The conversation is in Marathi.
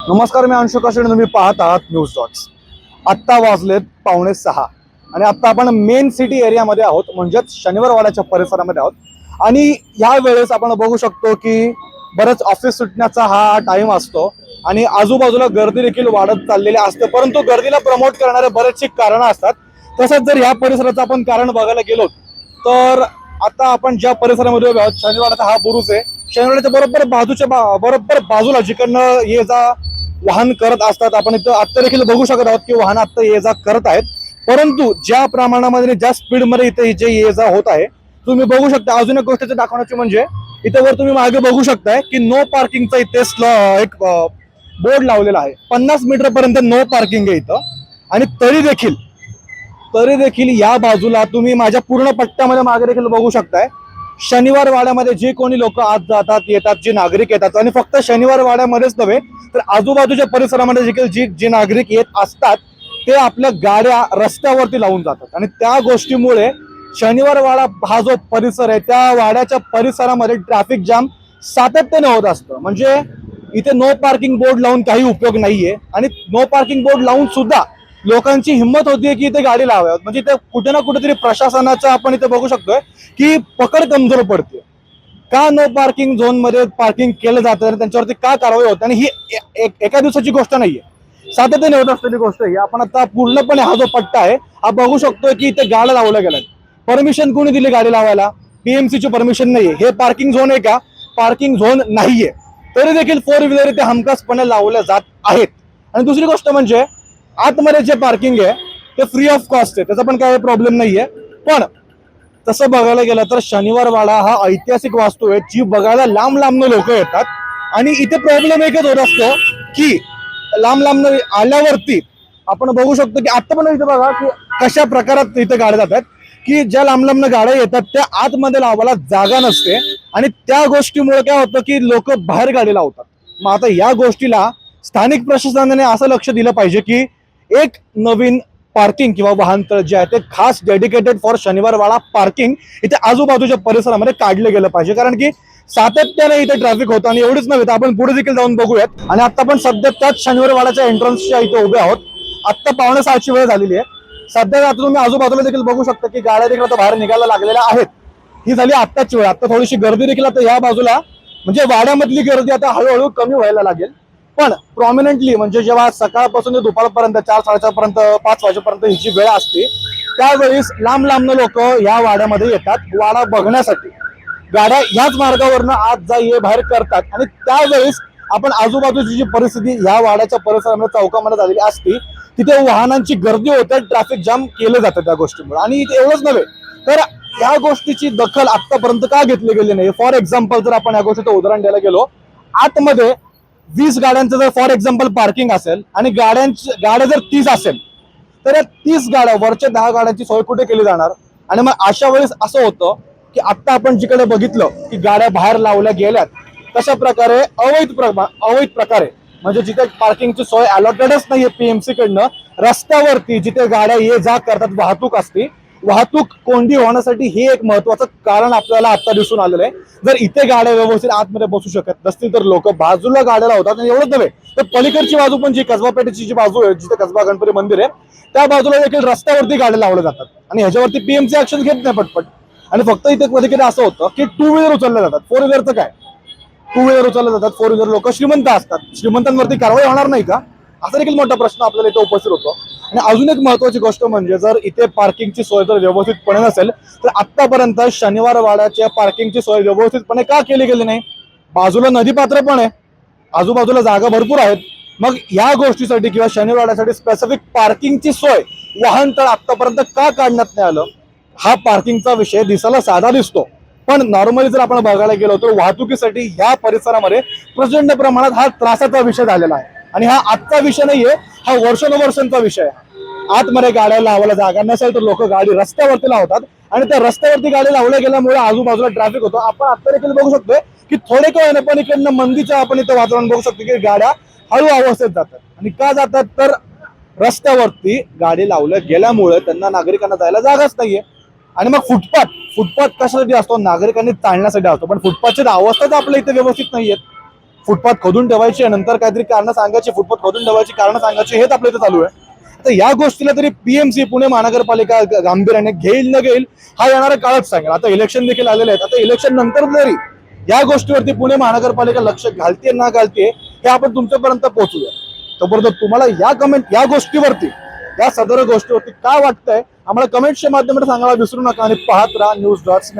नमस्कार, मी अंशु कशेड. तुम्ही पाहत आहात न्यूज डॉट्स. आत्ता वाजलेत 5:45 आणि आत्ता आपण मेन सिटी एरियामध्ये आहोत, म्हणजेच शनिवारवाड्याच्या परिसरामध्ये आहोत. आणि या वेळेस आपण बघू शकतो की बरंच ऑफिस सुटण्याचा हा टाइम असतो आणि आजूबाजूला गर्दी देखील वाढत चाललेली असते. परंतु गर्दीला प्रमोट करणारे बरेचशी कारणं असतात. तसंच जर या परिसराचं आपण कारण बघायला गेलो तर आता आपण ज्या परिसरामध्ये उभे आहोत, शनिवारचा हा बुरुज आहे. शनिवारच्या बरोबर बाजूला जिकडनं ये जा वाहन करत असतात. आपण इथं आत्ता देखील बघू शकत आहोत की वाहन आत्ता ये जा करत आहेत. परंतु ज्या प्रमाणामध्ये ज्या स्पीडमध्ये इथे जे ये जा होत आहे, तुम्ही बघू शकता. अजून एक गोष्ट दाखवण्याची म्हणजे इथे वर तुम्ही मागे बघू शकताय की नो पार्किंगचा इथे एक बोर्ड लावलेला आहे. 50 मीटर पर्यंत नो पार्किंग आहे इथं. आणि तरी देखील या बाजूला तुम्ही माझ्या पूर्ण पट्ट्यामध्ये मागे देखील बघू शकताय, शनिवार वाड्यामध्ये जे कोणी लोक आज जातात येतात, जे नागरिक येतात, आणि फक्त शनिवार वाड्यामध्येच नव्हे तर आजूबाजूच्या परिसरामध्ये देखील जे नागरिक येत असतात ते आपल्या गाड्या रस्त्यावरती लावून जातात. आणि त्या गोष्टीमुळे शनिवार वाडा हा जो परिसर आहे त्या वाड्याच्या परिसरामध्ये ट्रॅफिक जाम सातत्याने होत असतं. म्हणजे इथे नो पार्किंग बोर्ड लावून काही उपयोग नाहीये. आणि नो पार्किंग बोर्ड लावून सुद्धा लोकांची हिंमत होतीये की इथे गाडी लावाव्यात. म्हणजे इथे कुठे ना कुठेतरी प्रशासनाचा आपण इथे बघू शकतोय की पकड कमजोर पडते. का नो पार्किंग झोन मध्ये पार्किंग केलं जातं आणि त्यांच्यावरती का कारवाई होते. आणि ही एका दिवसाची गोष्ट नाहीये, सातत्याने होत असलेली गोष्ट आहे. आपण आता पूर्णपणे हा जो पट्टा आहे हा बघू शकतोय की इथे गाड्या लावल्या गेल्या. परमिशन कोणी दिली गाडी लावायला? पीएमसी ची परमिशन नाहीये. हे पार्किंग झोन आहे का? पार्किंग झोन नाहीये. तरी देखील 4 व्हीलर इथे हमखासपणे लावल्या जात आहेत. आणि दुसरी गोष्ट म्हणजे आतमध्ये जे पार्किंग आहे ते फ्री ऑफ कॉस्ट आहे, त्याचा पण काही प्रॉब्लेम नाहीये. पण तसं बघायला गेलं तर शनिवार वाडा हा ऐतिहासिक वास्तू आहे जी बघायला लांब लांबनं लोक येतात. आणि इथे प्रॉब्लेम एकच होत असतो की लांब लांबनं आल्यावरती आपण बघू शकतो की आता पण इथे बघा की कशा प्रकारात इथे गाड्या जातात की ज्या लांब लांबनं गाड्या येतात त्या आतमध्ये लावायला जागा नसते. आणि त्या गोष्टीमुळे काय होतं की लोक बाहेर गाडी लावतात. मग आता या गोष्टीला स्थानिक प्रशासनाने असं लक्ष दिलं पाहिजे की एक नवीन पार्किंग किंवा वाहनतळ जे आहे ते खास डेडिकेटेड फॉर शनिवार वाडा पार्किंग इथे आजूबाजूच्या परिसरामध्ये काढले गेलं पाहिजे. कारण की सातत्याने इथे ट्रॅफिक होतं. आणि एवढीच नव्हे तर आपण पुढे देखील जाऊन बघूयात. आणि आता आपण सध्या त्याच शनिवार वाड्याच्या एंट्रन्सच्या इथे उभे आहोत. आता 5:45 वेळ झालेली आहे. सध्या आता तुम्ही आजूबाजूला देखील बघू शकता की गाड्या देखील आता बाहेर निघायला लागलेल्या आहेत. ही झाली आत्ताची वेळ. आता थोडीशी गर्दी देखील आता या बाजूला म्हणजे वाड्यामधली गर्दी आता हळूहळू कमी व्हायला लागेल. पण प्रॉमिनंटली म्हणजे जेव्हा सकाळपासून ते दुपारपर्यंत 4-4:30 पर्यंत 5 वाजेपर्यंत ही जी वेळ असते त्यावेळेस लांब लांबनं लोक या वाड्यामध्ये येतात वाडा बघण्यासाठी. गाड्या ह्याच मार्गावरनं आज जा ये बाहेर करतात. आणि त्यावेळेस आपण आजूबाजूची जी परिस्थिती या वाड्याच्या परिसरामध्ये चौकामध्ये झालेली असती तिथे वाहनांची गर्दी होते, ट्रॅफिक जाम केलं जातं त्या गोष्टीमुळे. आणि एवढंच नव्हे तर या गोष्टीची दखल आतापर्यंत का घेतली गेली नाही. फॉर एक्झाम्पल जर आपण या गोष्टीचं उदाहरण द्यायला गेलो, आतमध्ये 20 गाड्यांचं जर फॉर एक्झाम्पल पार्किंग असेल आणि गाड्या जर 30 असेल तर या 30 गाड्या वरच्या 10 गाड्यांची सोय कुठे केली जाणार. आणि मग अशा वेळेस असं होतं की आता आपण जिकडे बघितलं की गाड्या बाहेर लावल्या गेल्यात तशा प्रकारे अवैध प्रकारे म्हणजे जिथे पार्किंगची सोय अलॉटेडच नाहीये पीएमसी कडनं, रस्त्यावरती जिथे गाड्या ये जा करतात वाहतूक असते, वाहतूक कोंडी होण्यासाठी हे एक महत्वाचं कारण आपल्याला आता दिसून आलेलं आहे. जर इथे गाड्या व्यवस्थित आतमध्ये बसू शकत नसतील तर लोक बाजूला गाड्या लावतात. आणि एवढंच नव्हे तर पलीकडची बाजू पण जी कसबा पेठेची जी बाजू आहे जिथे कसबा गणपती मंदिर आहे त्या बाजूला देखील रस्त्यावरती गाड्या लावल्या जातात. आणि ह्याच्यावरती पीएमसी ऍक्शन घेत नाही पटपट. आणि फक्त इथे कधी कधी असं होतं की 2 व्हीलर उचलल्या जातात. 4 व्हीलरचं काय, 2 व्हीलर उचलल्या जातात. 4 व्हीलर लोक श्रीमंत असतात, श्रीमंतांवरती कारवाई होणार नाही का, असा देखील मोठा प्रश्न आपल्याला इथे उपस्थित होतो. आणि अजून एक महत्वाची गोष्ट म्हणजे जर इथे पार्किंगची सोय जर व्यवस्थितपणे नसेल तर आतापर्यंत शनिवार वाड्याच्या पार्किंगची सोय व्यवस्थितपणे का केली गेली नाही. बाजूला नदीपात्र पण आहे, आजूबाजूला जागा भरपूर आहेत. मग या गोष्टीसाठी किंवा शनिवार वाड्यासाठी स्पेसिफिक पार्किंगची सोय वाहनतळ आतापर्यंत का काढण्यात नाही आलं. हा पार्किंगचा विषय दिसायला साधा दिसतो पण नॉर्मली जर आपण बघायला गेलो तर वाहतुकीसाठी या परिसरामध्ये प्रचंड प्रमाणात हा त्रासाचा विषय झालेला आहे. आणि हा आजचा विषय नाहीये, हा वर्षानुवर्षांचा विषय आहे. आतमध्ये गाड्या लावायला जागा नसेल तर लोक गाडी रस्त्यावरती लावतात. आणि त्या रस्त्यावरती गाडी लावल्या गेल्यामुळे आजूबाजूला ट्रॅफिक होतो. आपण आता देखील बघू शकतोय की थोडे काय ना पण इकडनं मंदीचं आपण इथं वातावरण बघू शकतो की गाड्या हळू अवस्थेत जातात. आणि का जातात तर रस्त्यावरती गाडी लावल्या गेल्यामुळे त्यांना नागरिकांना जायला जागाच नाहीये. आणि मग फुटपाथ कशासाठी असतो, नागरिकांनी चालण्यासाठी असतो. पण फुटपाथची अवस्थाच आपल्या इथे व्यवस्थित नाहीयेत. फुटपाथ खोदून ठेवायची नंतर काहीतरी कारण सांगायची, फुटपाथ खोदून ठेवायची कारण सांगायची, हेच आपल्या इथे चालू आहे. तर या गोष्टीला तरी पीएमसी पुणे महानगरपालिका गांभीर्याने घेईल न घेईल हा येणारा काळच सांगेल. आता इलेक्शन देखील आलेले आहेत. आता इलेक्शन नंतर जरी या गोष्टीवरती पुणे महानगरपालिका लक्ष घालते ना घालते हे आपण तुमच्यापर्यंत पोहोचूया. तोपर्यंत तुम्हाला या गोष्टीवरती, या सदर गोष्टीवरती काय वाटतंय आम्हाला कमेंटच्या माध्यमातून सांगायला विसरू नका आणि पाहत राहा न्यूज डॉट्स.